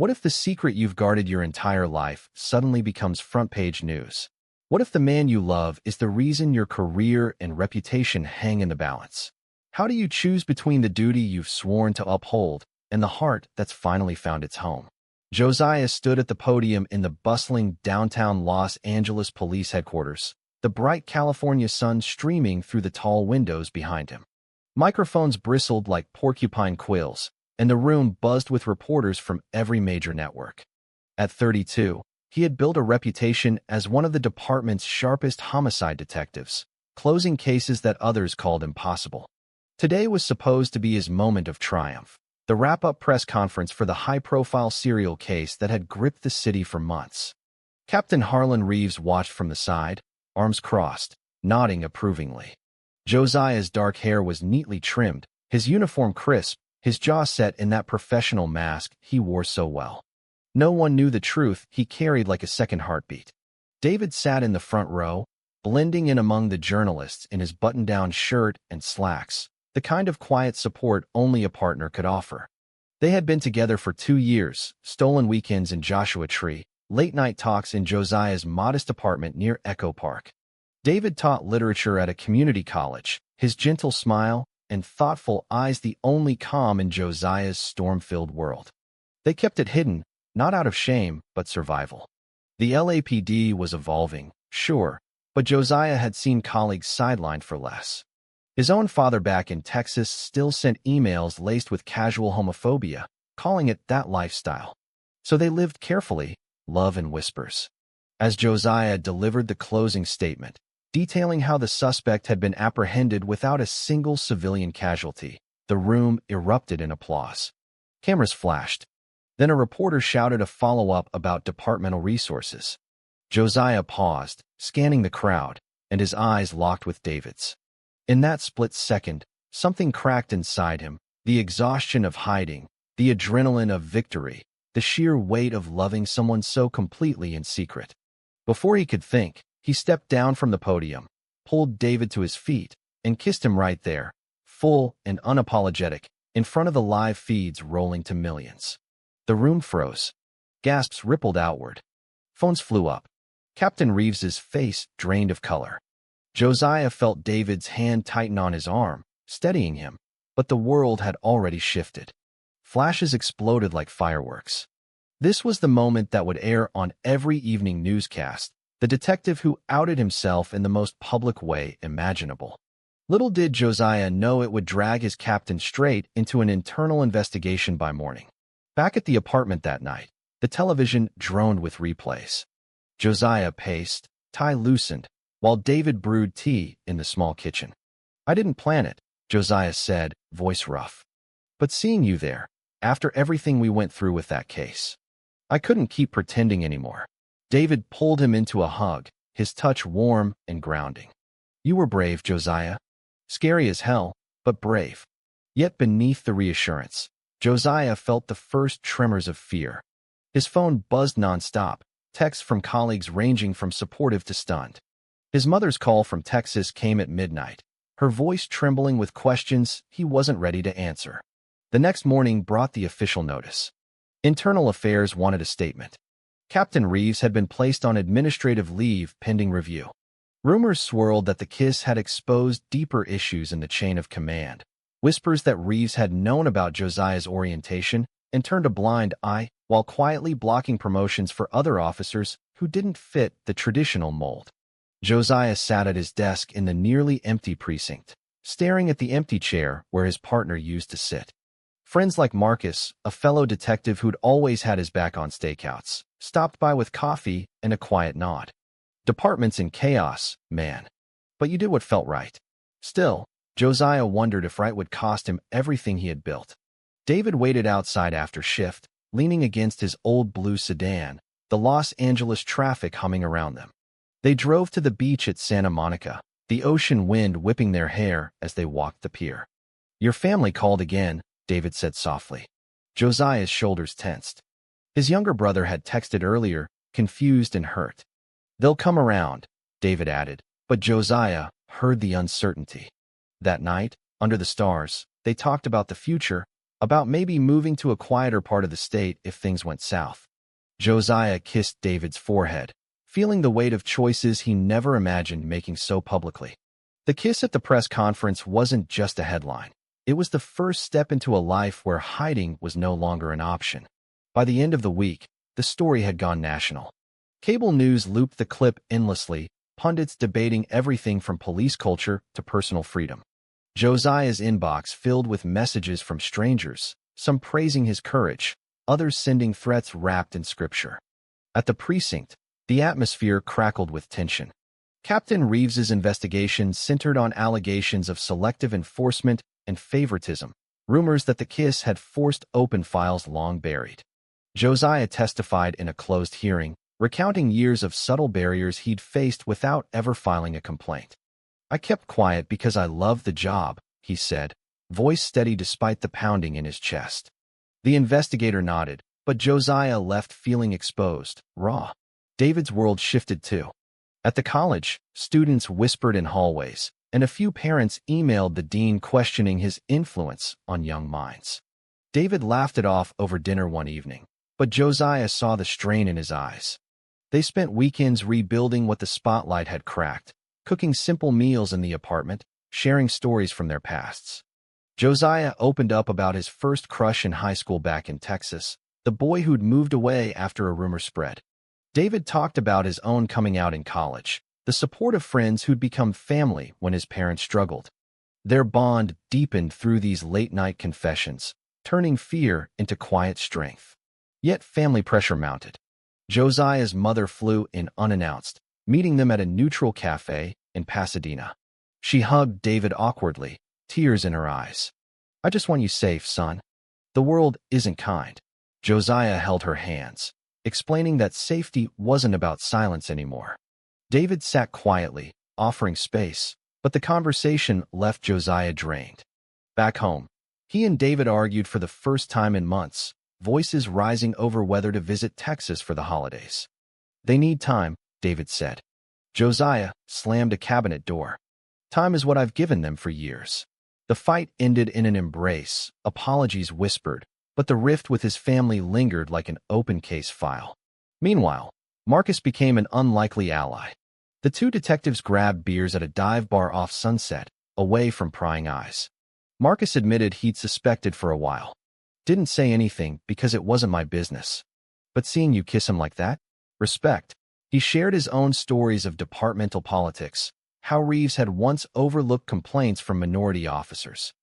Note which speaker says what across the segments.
Speaker 1: What if the secret you've guarded your entire life suddenly becomes front-page news? What if the man you love is the reason your career and reputation hang in the balance? How do you choose between the duty you've sworn to uphold and the heart that's finally found its home? Josiah stood at the podium in the bustling downtown Los Angeles police headquarters, the bright California sun streaming through the tall windows behind him. Microphones bristled like porcupine quills, and the room buzzed with reporters from every major network. At 32, he had built a reputation as one of the department's sharpest homicide detectives, closing cases that others called impossible. Today was supposed to be his moment of triumph, the wrap-up press conference for the high-profile serial case that had gripped the city for months. Captain Harlan Reeves watched from the side, arms crossed, nodding approvingly. Josiah's dark hair was neatly trimmed, his uniform crisp, his jaw set in that professional mask he wore so well. No one knew the truth he carried like a second heartbeat. David sat in the front row, blending in among the journalists in his button-down shirt and slacks, the kind of quiet support only a partner could offer. They had been together for 2 years, stolen weekends in Joshua Tree, late-night talks in Josiah's modest apartment near Echo Park. David taught literature at a community college, his gentle smile and thoughtful eyes the only calm in Josiah's storm-filled world. They kept it hidden, not out of shame, but survival. The LAPD was evolving, sure, but Josiah had seen colleagues sidelined for less. His own father back in Texas still sent emails laced with casual homophobia, calling it that lifestyle. So they lived carefully, love in whispers. As Josiah delivered the closing statement, detailing how the suspect had been apprehended without a single civilian casualty, the room erupted in applause. Cameras flashed. Then a reporter shouted a follow-up about departmental resources. Josiah paused, scanning the crowd, and his eyes locked with David's. In that split second, something cracked inside him, the exhaustion of hiding, the adrenaline of victory, the sheer weight of loving someone so completely in secret. Before he could think, he stepped down from the podium, pulled David to his feet, and kissed him right there, full and unapologetic, in front of the live feeds rolling to millions. The room froze. Gasps rippled outward. Phones flew up. Captain Reeves's face drained of color. Josiah felt David's hand tighten on his arm, steadying him, but the world had already shifted. Flashes exploded like fireworks. This was the moment that would air on every evening newscast, the detective who outed himself in the most public way imaginable. Little did Josiah know it would drag his captain straight into an internal investigation by morning. Back at the apartment that night, the television droned with replays. Josiah paced, tie loosened, while David brewed tea in the small kitchen. "I didn't plan it," Josiah said, voice rough. "But seeing you there, after everything we went through with that case, I couldn't keep pretending anymore." David pulled him into a hug, his touch warm and grounding. "You were brave, Josiah. Scary as hell, but brave." Yet beneath the reassurance, Josiah felt the first tremors of fear. His phone buzzed nonstop, texts from colleagues ranging from supportive to stunned. His mother's call from Texas came at midnight, her voice trembling with questions he wasn't ready to answer. The next morning brought the official notice. Internal Affairs wanted a statement. Captain Reeves had been placed on administrative leave pending review. Rumors swirled that the kiss had exposed deeper issues in the chain of command, whispers that Reeves had known about Josiah's orientation and turned a blind eye while quietly blocking promotions for other officers who didn't fit the traditional mold. Josiah sat at his desk in the nearly empty precinct, staring at the empty chair where his partner used to sit. Friends like Marcus, a fellow detective who'd always had his back on stakeouts, stopped by with coffee and a quiet nod. Departments in chaos, man. But you did what felt right. Still, Josiah wondered if right would cost him everything he had built. David waited outside after shift, leaning against his old blue sedan, the Los Angeles traffic humming around them. They drove to the beach at Santa Monica, the ocean wind whipping their hair as they walked the pier. "Your family called again," David said softly. Josiah's shoulders tensed. His younger brother had texted earlier, confused and hurt. "They'll come around," David added, but Josiah heard the uncertainty. That night, under the stars, they talked about the future, about maybe moving to a quieter part of the state if things went south. Josiah kissed David's forehead, feeling the weight of choices he never imagined making so publicly. The kiss at the press conference wasn't just a headline. It was the first step into a life where hiding was no longer an option. By the end of the week, the story had gone national. Cable news looped the clip endlessly, pundits debating everything from police culture to personal freedom. Josiah's inbox filled with messages from strangers, some praising his courage, others sending threats wrapped in scripture. At the precinct, the atmosphere crackled with tension. Captain Reeves's investigation centered on allegations of selective enforcement and favoritism, rumors that the kiss had forced open files long buried. Josiah testified in a closed hearing, recounting years of subtle barriers he'd faced without ever filing a complaint. "I kept quiet because I loved the job," he said, voice steady despite the pounding in his chest. The investigator nodded, but Josiah left feeling exposed, raw. David's world shifted too. At the college, students whispered in hallways, and a few parents emailed the dean questioning his influence on young minds. David laughed it off over dinner one evening, but Josiah saw the strain in his eyes. They spent weekends rebuilding what the spotlight had cracked, cooking simple meals in the apartment, sharing stories from their pasts. Josiah opened up about his first crush in high school back in Texas, the boy who'd moved away after a rumor spread. David talked about his own coming out in college, the support of friends who'd become family when his parents struggled. Their bond deepened through these late-night confessions, turning fear into quiet strength. Yet family pressure mounted. Josiah's mother flew in unannounced, meeting them at a neutral cafe in Pasadena. She hugged David awkwardly, tears in her eyes. "I just want you safe, son. The world isn't kind." Josiah held her hands, explaining that safety wasn't about silence anymore. David sat quietly, offering space, but the conversation left Josiah drained. Back home, he and David argued for the first time in months, voices rising over whether to visit Texas for the holidays. "They need time," David said. Josiah slammed a cabinet door. "Time is what I've given them for years." The fight ended in an embrace, apologies whispered, but the rift with his family lingered like an open case file. Meanwhile, Marcus became an unlikely ally. The two detectives grabbed beers at a dive bar off Sunset, away from prying eyes. Marcus admitted he'd suspected for a while. "Didn't say anything because it wasn't my business. But seeing you kiss him like that? Respect." He shared his own stories of departmental politics, how Reeves had once overlooked complaints from minority officers.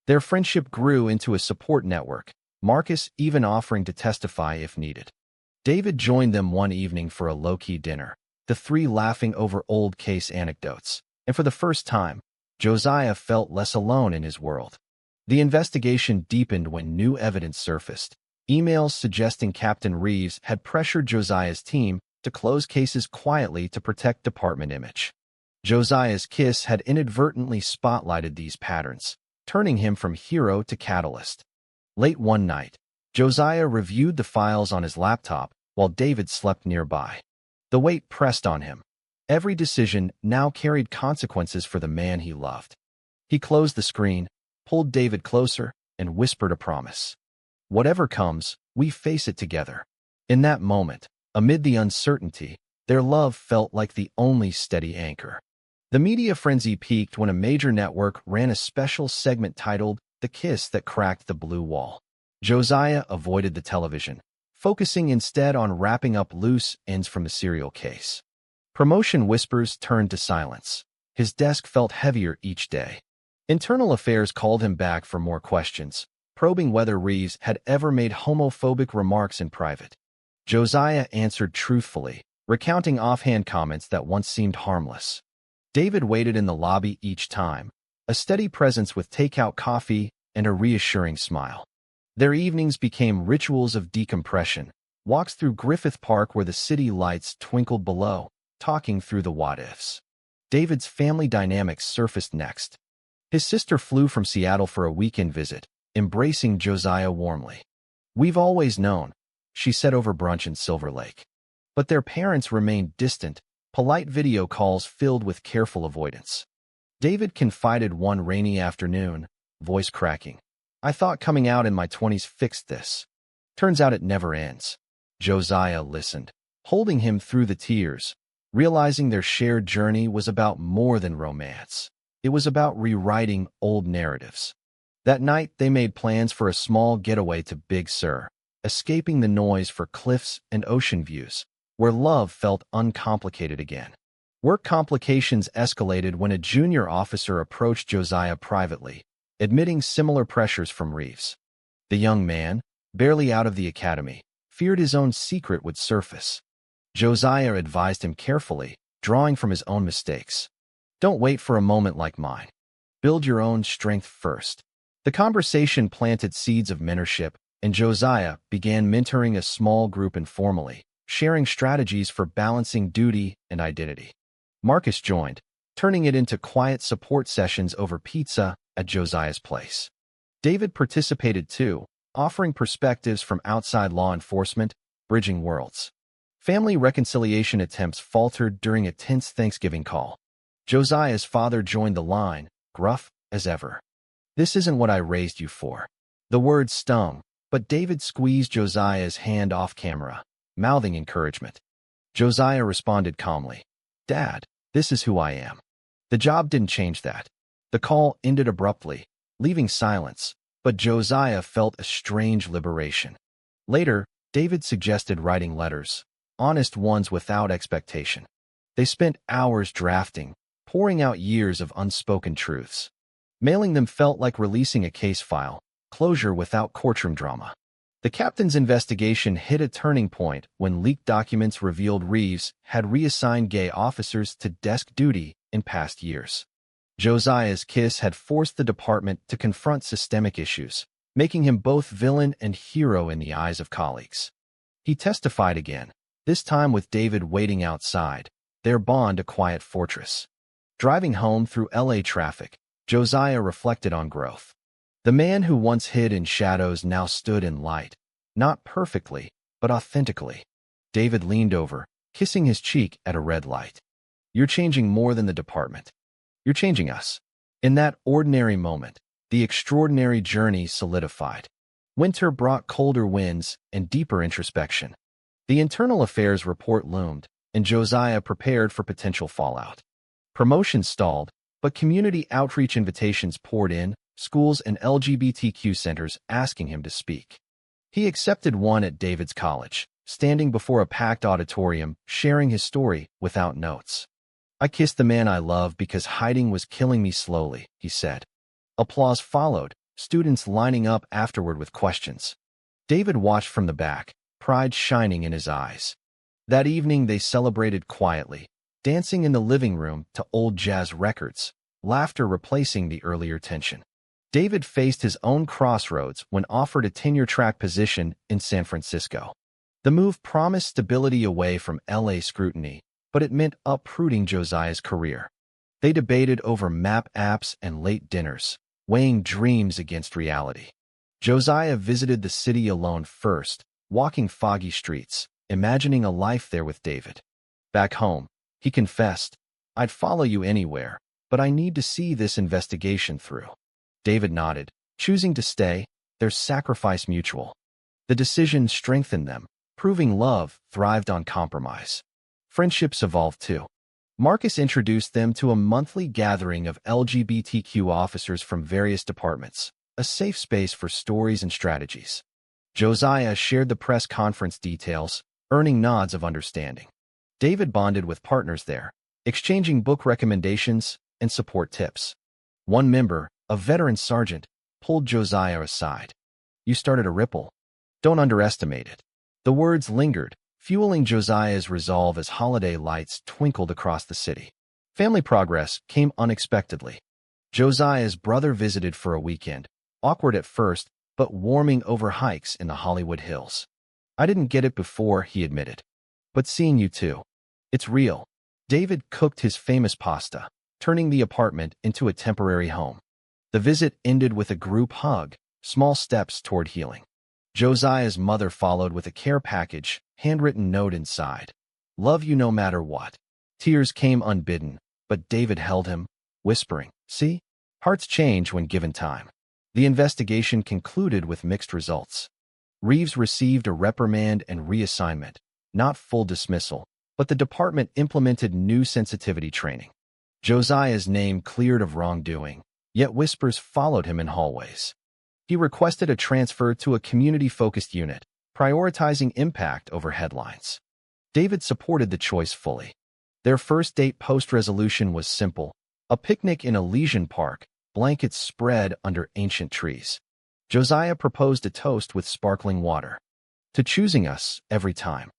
Speaker 1: Their friendship grew into a support network, Marcus even offering to testify if needed. David joined them one evening for a low-key dinner, the three laughing over old case anecdotes, and for the first time, Josiah felt less alone in his world. The investigation deepened when new evidence surfaced, emails suggesting Captain Reeves had pressured Josiah's team to close cases quietly to protect department image. Josiah's kiss had inadvertently spotlighted these patterns, turning him from hero to catalyst. Late one night, Josiah reviewed the files on his laptop while David slept nearby. The weight pressed on him. Every decision now carried consequences for the man he loved. He closed the screen, pulled David closer, and whispered a promise. "Whatever comes, we face it together." In that moment, amid the uncertainty, their love felt like the only steady anchor. The media frenzy peaked when a major network ran a special segment titled "The Kiss That Cracked the Blue Wall." Josiah avoided the television, focusing instead on wrapping up loose ends from the serial case. Promotion whispers turned to silence. His desk felt heavier each day. Internal Affairs called him back for more questions, probing whether Reeves had ever made homophobic remarks in private. Josiah answered truthfully, recounting offhand comments that once seemed harmless. David waited in the lobby each time, a steady presence with takeout coffee and a reassuring smile. Their evenings became rituals of decompression, walks through Griffith Park where the city lights twinkled below, talking through the what-ifs. David's family dynamics surfaced next. His sister flew from Seattle for a weekend visit, embracing Josiah warmly. "We've always known," she said over brunch in Silver Lake. But their parents remained distant, polite video calls filled with careful avoidance. David confided one rainy afternoon, voice cracking. I thought coming out in my 20s fixed this. Turns out it never ends. Josiah listened, holding him through the tears, realizing their shared journey was about more than romance. It was about rewriting old narratives. That night, they made plans for a small getaway to Big Sur, escaping the noise for cliffs and ocean views, where love felt uncomplicated again. Work complications escalated when a junior officer approached Josiah privately, admitting similar pressures from Reeves. The young man, barely out of the academy, feared his own secret would surface. Josiah advised him carefully, drawing from his own mistakes. Don't wait for a moment like mine. Build your own strength first. The conversation planted seeds of mentorship, and Josiah began mentoring a small group informally, sharing strategies for balancing duty and identity. Marcus joined, turning it into quiet support sessions over pizza at Josiah's place. David participated too, offering perspectives from outside law enforcement, bridging worlds. Family reconciliation attempts faltered during a tense Thanksgiving call. Josiah's father joined the line, gruff as ever. This isn't what I raised you for. The words stung, but David squeezed Josiah's hand off camera, mouthing encouragement. Josiah responded calmly, Dad, this is who I am. The job didn't change that. The call ended abruptly, leaving silence, but Josiah felt a strange liberation. Later, David suggested writing letters, honest ones without expectation. They spent hours drafting, pouring out years of unspoken truths. Mailing them felt like releasing a case file, closure without courtroom drama. The captain's investigation hit a turning point when leaked documents revealed Reeves had reassigned gay officers to desk duty in past years. Josiah's kiss had forced the department to confront systemic issues, making him both villain and hero in the eyes of colleagues. He testified again, this time with David waiting outside, their bond a quiet fortress. Driving home through LA traffic, Josiah reflected on growth. The man who once hid in shadows now stood in light, not perfectly, but authentically. David leaned over, kissing his cheek at a red light. You're changing more than the department. You're changing us. In that ordinary moment, the extraordinary journey solidified. Winter brought colder winds and deeper introspection. The internal affairs report loomed, and Josiah prepared for potential fallout. Promotions stalled, but community outreach invitations poured in, schools and LGBTQ centers asking him to speak. He accepted one at David's college, standing before a packed auditorium, sharing his story without notes. I kissed the man I love because hiding was killing me slowly, he said. Applause followed, students lining up afterward with questions. David watched from the back, pride shining in his eyes. That evening they celebrated quietly, dancing in the living room to old jazz records, laughter replacing the earlier tension. David faced his own crossroads when offered a tenure-track position in San Francisco. The move promised stability away from LA scrutiny, but it meant uprooting Josiah's career. They debated over map apps and late dinners, weighing dreams against reality. Josiah visited the city alone first, walking foggy streets, imagining a life there with David. Back home, he confessed, I'd follow you anywhere, but I need to see this investigation through. David nodded, choosing to stay, their sacrifice mutual. The decision strengthened them, proving love thrived on compromise. Friendships evolved too. Marcus introduced them to a monthly gathering of LGBTQ officers from various departments, a safe space for stories and strategies. Josiah shared the press conference details, earning nods of understanding. David bonded with partners there, exchanging book recommendations and support tips. One member, a veteran sergeant, pulled Josiah aside. You started a ripple. Don't underestimate it. The words lingered, fueling Josiah's resolve as holiday lights twinkled across the city. Family progress came unexpectedly. Josiah's brother visited for a weekend, awkward at first, but warming over hikes in the Hollywood Hills. I didn't get it before, he admitted. But seeing you too. It's real. David cooked his famous pasta, turning the apartment into a temporary home. The visit ended with a group hug, small steps toward healing. Josiah's mother followed with a care package, handwritten note inside. Love you no matter what. Tears came unbidden, but David held him, whispering, see? Hearts change when given time. The investigation concluded with mixed results. Reeves received a reprimand and reassignment, not full dismissal, but the department implemented new sensitivity training. Josiah's name cleared of wrongdoing, yet whispers followed him in hallways. He requested a transfer to a community-focused unit, prioritizing impact over headlines. David supported the choice fully. Their first date post-resolution was simple: a picnic in a Elysian park, blankets spread under ancient trees. Josiah proposed a toast with sparkling water. To choosing us every time.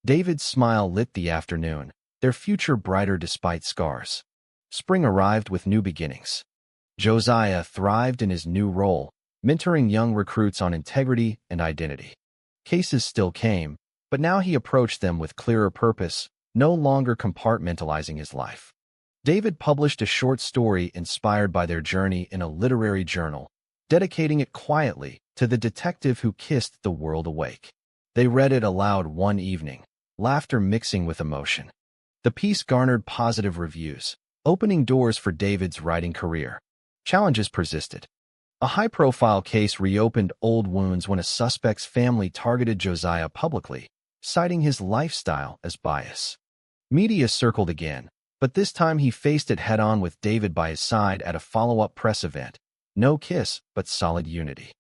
Speaker 1: David's smile lit the afternoon, their future brighter despite scars. Spring arrived with new beginnings. Josiah thrived in his new role, mentoring young recruits on integrity and identity. Cases still came, but now he approached them with clearer purpose, no longer compartmentalizing his life. David published a short story inspired by their journey in a literary journal, dedicating it quietly to the detective who kissed the world awake. They read it aloud one evening, laughter mixing with emotion. The piece garnered positive reviews, opening doors for David's writing career. Challenges persisted. A high-profile case reopened old wounds when a suspect's family targeted Josiah publicly, citing his lifestyle as bias. Media circled again, but this time he faced it head-on with David by his side at a follow-up press event. No kiss, but solid unity.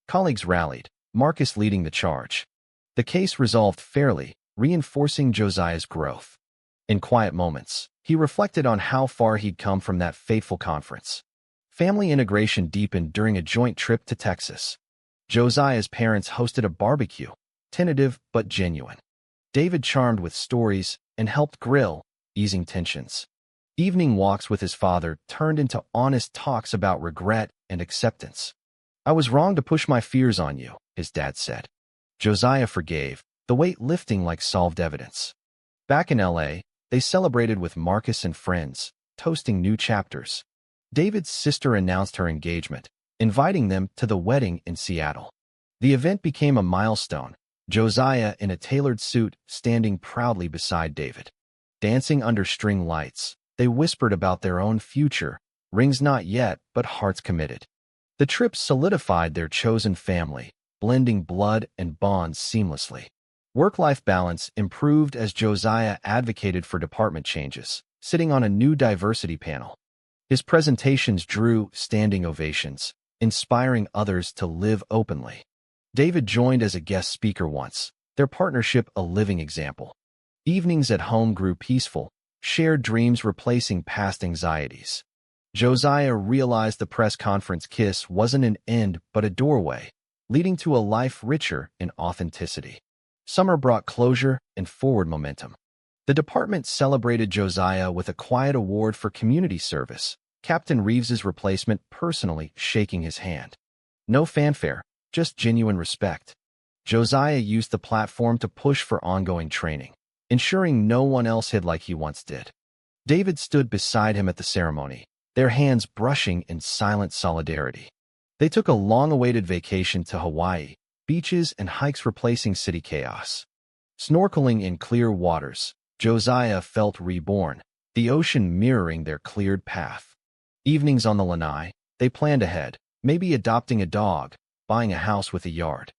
Speaker 1: Colleagues rallied, Marcus leading the charge. The case resolved fairly, reinforcing Josiah's growth. In quiet moments, he reflected on how far he'd come from that fateful conference. Family integration deepened during a joint trip to Texas. Josiah's parents hosted a barbecue, tentative but genuine. David charmed with stories and helped grill, easing tensions. Evening walks with his father turned into honest talks about regret and acceptance. "I was wrong to push my fears on you," his dad said. Josiah forgave, the weight lifting like solved evidence. Back in LA, they celebrated with Marcus and friends, toasting new chapters. David's sister announced her engagement, inviting them to the wedding in Seattle. The event became a milestone, Josiah in a tailored suit standing proudly beside David. Dancing under string lights, they whispered about their own future, rings not yet, but hearts committed. The trip solidified their chosen family, blending blood and bonds seamlessly. Work-life balance improved as Josiah advocated for department changes, sitting on a new diversity panel. His presentations drew standing ovations, inspiring others to live openly. David joined as a guest speaker once, their partnership a living example. Evenings at home grew peaceful, shared dreams replacing past anxieties. Josiah realized the press conference kiss wasn't an end but a doorway, leading to a life richer in authenticity. Summer brought closure and forward momentum. The department celebrated Josiah with a quiet award for community service, Captain Reeves's replacement personally shaking his hand. No fanfare, just genuine respect. Josiah used the platform to push for ongoing training, ensuring no one else hid like he once did. David stood beside him at the ceremony, their hands brushing in silent solidarity. They took a long-awaited vacation to Hawaii, beaches and hikes replacing city chaos. Snorkeling in clear waters, Josiah felt reborn, the ocean mirroring their cleared path. Evenings on the lanai, they planned ahead, maybe adopting a dog, buying a house with a yard.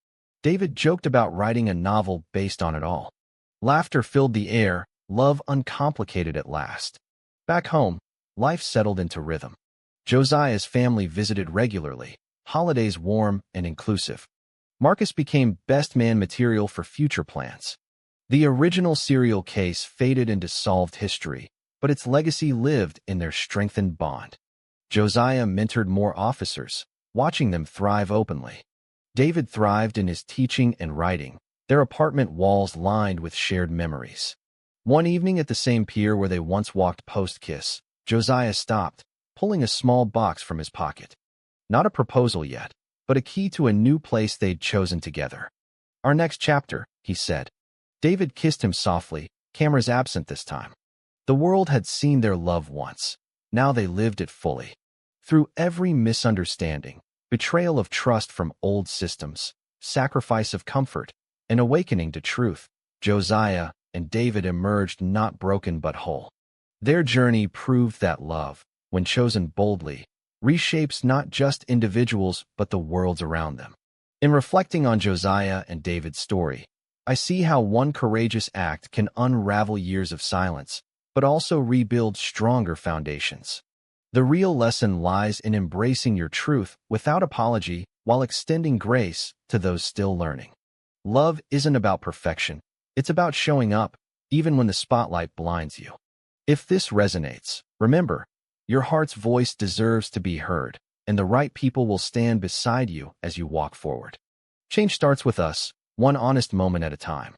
Speaker 1: David joked about writing a novel based on it all. Laughter filled the air, love uncomplicated at last. Back home, life settled into rhythm. Josiah's family visited regularly, holidays warm and inclusive. Marcus became best man material for future plans. The original serial case faded into solved history, but its legacy lived in their strengthened bond. Josiah mentored more officers, watching them thrive openly. David thrived in his teaching and writing, their apartment walls lined with shared memories. One evening at the same pier where they once walked post-kiss, Josiah stopped, pulling a small box from his pocket. Not a proposal yet, but a key to a new place they'd chosen together. "Our next chapter," he said. David kissed him softly, cameras absent this time. The world had seen their love once. Now they lived it fully. Through every misunderstanding, betrayal of trust from old systems, sacrifice of comfort, and awakening to truth, Josiah and David emerged not broken but whole. Their journey proved that love, when chosen boldly, reshapes not just individuals but the worlds around them. In reflecting on Josiah and David's story, I see how one courageous act can unravel years of silence, but also rebuild stronger foundations. The real lesson lies in embracing your truth without apology while extending grace to those still learning. Love isn't about perfection, it's about showing up, even when the spotlight blinds you. If this resonates, remember, your heart's voice deserves to be heard, and the right people will stand beside you as you walk forward. Change starts with us, one honest moment at a time.